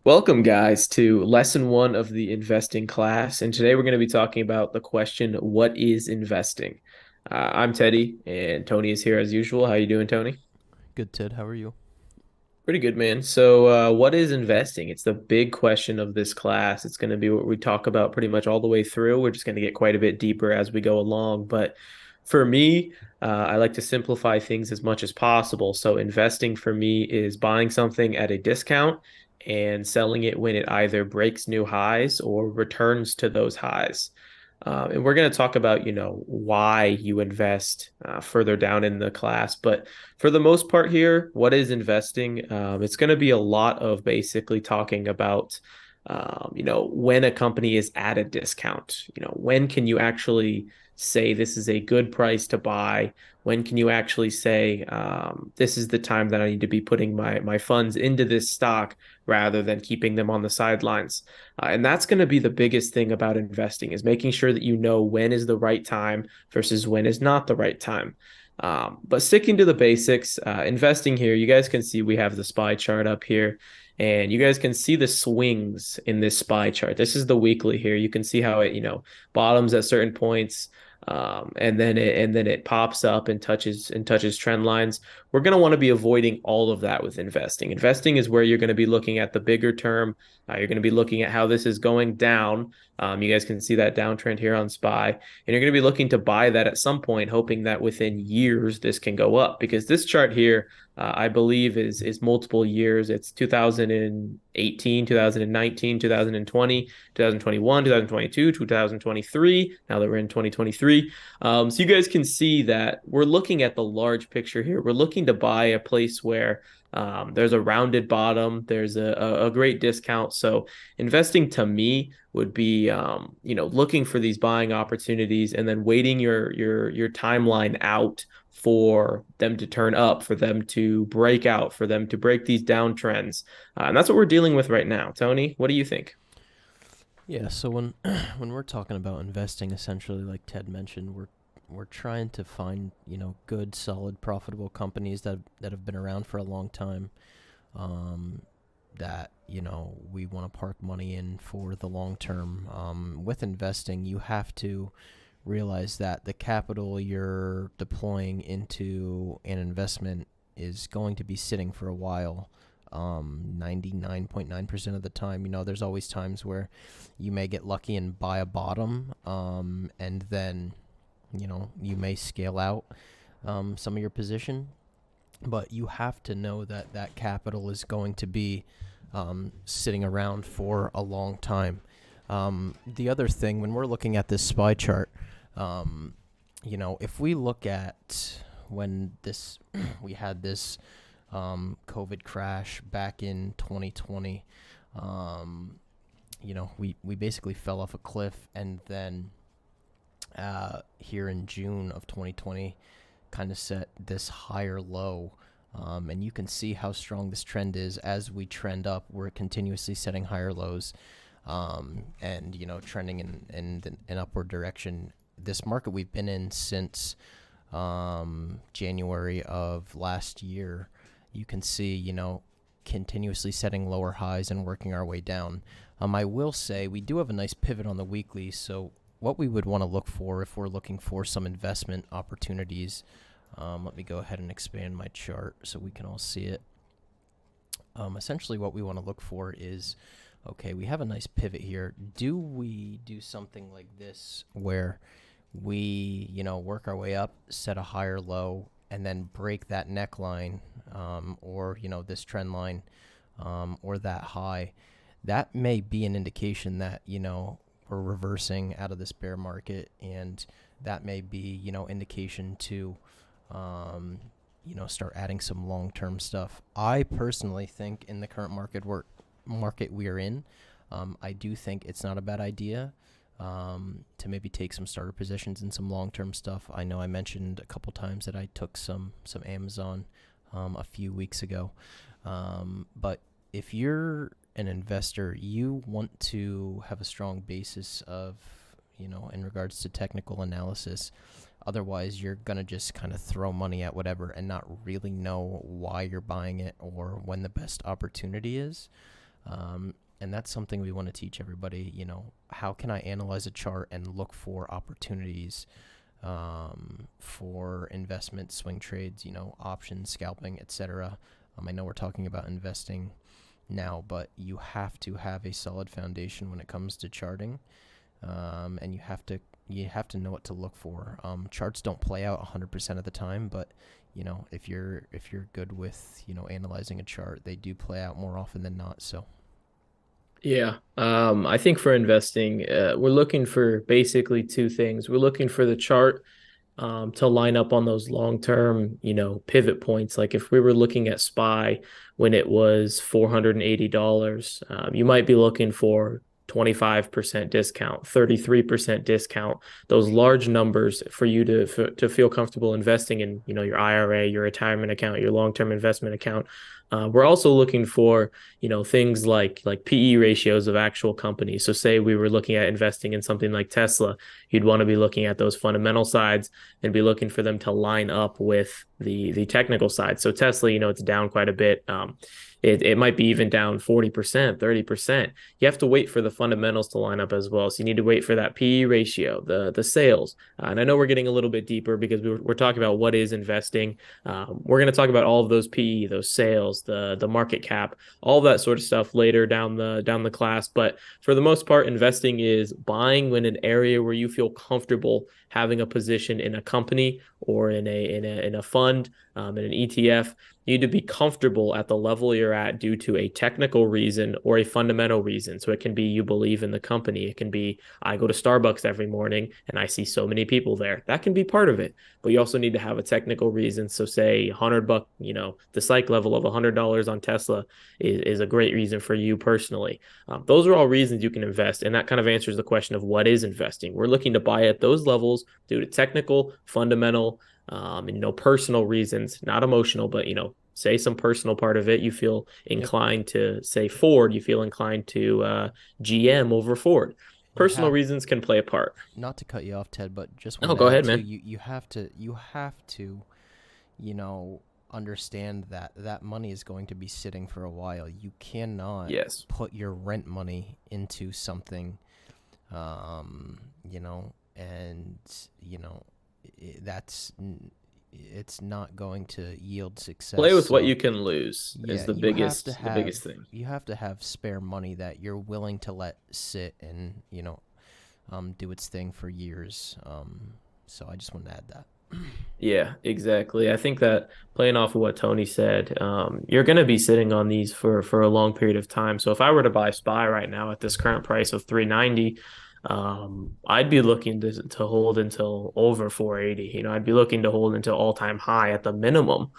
Welcome, guys, to lesson one of the investing class. And today we're going to be talking about the question, what is investing? I'm Teddy, and Tony is here as usual. How you doing, Tony? Good, Ted. How are you? Pretty good, man. So, what is investing? It's the big question of this class. It's going to be what we talk about pretty much all the way through. We're just going to get quite a bit deeper as we go along. But for me, I like to simplify things as much as possible. So, investing for me is buying something at a discount and selling it when it either breaks new highs or returns to those highs. And we're going to talk about, why you invest further down in the class. But for the most part here, what is investing? It's going to be a lot of basically talking about, when a company is at a discount. When can you actually say this is a good price to buy? When can you actually say this is the time that I need to be putting my funds into this stock rather than keeping them on the sidelines? And that's going to be the biggest thing about investing is making sure that you know when is the right time versus when is not the right time. But sticking to the basics, investing here, you guys can see we have the SPY chart up here, and you guys can see the swings in this SPY chart. This is the weekly here. You can see how it, bottoms at certain points, and then it pops up and touches trend lines. We're going to want to be avoiding all of that with investing. Investing is where you're going to be looking at the bigger term. You're going to be looking at how this is going down. You guys can see that downtrend here on SPY, and you're going to be looking to buy that at some point, hoping that within years this can go up. Because this chart here, I believe, is multiple years. It's 2018, 2019, 2020, 2021, 2022, 2023. Now that we're in 2023, so you guys can see that we're looking at the large picture here. We're looking to buy a place where there's a rounded bottom. There's a great discount. So investing to me would be, looking for these buying opportunities and then waiting your timeline out for them to turn up, for them to break out, for them to break these downtrends. And that's what we're dealing with right now. Tony, what do you think? Yeah, so when when we're talking about investing, essentially, like Ted mentioned, we're trying to find good, solid, profitable companies that have been around for a long time. That we want to park money in for the long term. With investing, you have to realize that the capital you're deploying into an investment is going to be sitting for a while. 99.9% of the time, there's always times where you may get lucky and buy a bottom, and then, you may scale out some of your position. But you have to know that that capital is going to be sitting around for a long time. The other thing, when we're looking at this SPY chart, if we look at when this we had this COVID crash back in 2020, we basically fell off a cliff, and then here in June of 2020, kind of set this higher low. And you can see how strong this trend is as we trend up. We're continuously setting higher lows, and trending in an upward direction. This market we've been in since January of last year. You can see, continuously setting lower highs and working our way down. I will say we do have a nice pivot on the weekly. So what we would want to look for if we're looking for some investment opportunities. Let me go ahead and expand my chart so we can all see it. Essentially, what we want to look for is, okay, we have a nice pivot here. Do we do something like this where we, work our way up, set a higher low, and then break that neckline, or, this trend line, or that high? That may be an indication that, we're reversing out of this bear market, and that may be, indication to, start adding some long-term stuff. I personally think in the current market we are in, I do think it's not a bad idea to maybe take some starter positions in some long-term stuff. I know I mentioned a couple times that I took some Amazon a few weeks ago, but if you're an investor, you want to have a strong basis of, in regards to technical analysis. Otherwise, you're going to just kind of throw money at whatever and not really know why you're buying it or when the best opportunity is. And that's something we want to teach everybody. How can I analyze a chart and look for opportunities for investment, swing trades, options, scalping, etc. I know we're talking about investing now, but you have to have a solid foundation when it comes to charting, and you have to know what to look for. Charts don't play out 100% of the time, but if you're good with analyzing a chart, they do play out more often than not. So Yeah. I think for investing, we're looking for basically two things. We're looking for the chart to line up on those long-term, pivot points. Like if we were looking at SPY when it was $480, you might be looking for 25% discount, 33% discount, those large numbers for you to feel comfortable investing in, your IRA, your retirement account, your long-term investment account. We're also looking for, things like PE ratios of actual companies. So say we were looking at investing in something like Tesla, you'd want to be looking at those fundamental sides and be looking for them to line up with the technical side. So Tesla, it's down quite a bit. It might be even down 40%, 30%. You have to wait for the fundamentals to line up as well. So you need to wait for that PE ratio, the sales. And I know we're getting a little bit deeper because we're talking about what is investing. We're going to talk about all of those PE, those sales, the market cap, all that sort of stuff later down the class. But for the most part, investing is buying in an area where you feel comfortable having a position in a company or in a fund, in an ETF. You need to be comfortable at the level you're at due to a technical reason or a fundamental reason. So it can be you believe in the company. It can be I go to Starbucks every morning and I see so many people there. That can be part of it. But you also need to have a technical reason. So say $100, the psych level of $100 on Tesla is a great reason for you personally. Those are all reasons you can invest. And that kind of answers the question of what is investing. We're looking to buy at those levels due to technical, fundamental, and personal reasons, not emotional, but say some personal part of it. You feel yep, inclined to say Ford. You feel inclined to GM over Ford. you Personal have reasons can play a part. not to cut you off, Ted, but just Oh, wanted to go add ahead, too. man. You have to you know understand that that money is going to be sitting for a while. You cannot Yes. put your rent money into something, and that's it's not going to yield success. Play with what So you can lose is yeah, the biggest thing. you have to have spare money that you're willing to let sit and do its thing for years. So I just wanted to add that. Yeah, exactly. I think that playing off of what Tony said, you're going to be sitting on these for a long period of time. So if I were to buy SPY right now at this current price of 390, I'd be looking to hold until over 480. I'd be looking to hold until all-time high at the minimum.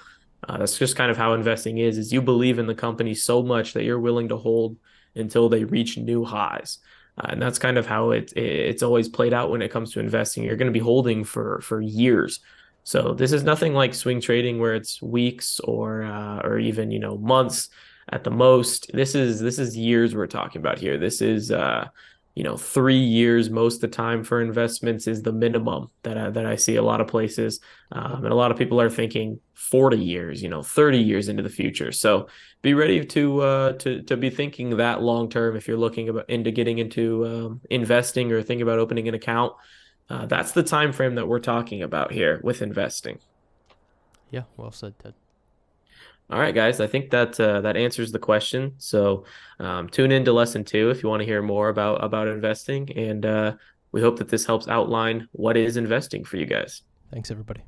That's just kind of how investing is you believe in the company so much that you're willing to hold until they reach new highs. And that's kind of how it's always played out when it comes to investing. You're going to be holding for years. So this is nothing like swing trading where it's weeks or even months at the most. This is years we're talking about here. This is 3 years most of the time for investments is the minimum that I see a lot of places. Yep. And a lot of people are thinking 40 years, 30 years into the future. So be ready to be thinking that long term if you're looking into getting into investing or thinking about opening an account. That's the time frame that we're talking about here with investing. Yeah. Well said, Ted. All right, guys. I think that answers the question. So tune into lesson 2 if you want to hear more about investing, and we hope that this helps outline what is investing for you guys. Thanks, everybody.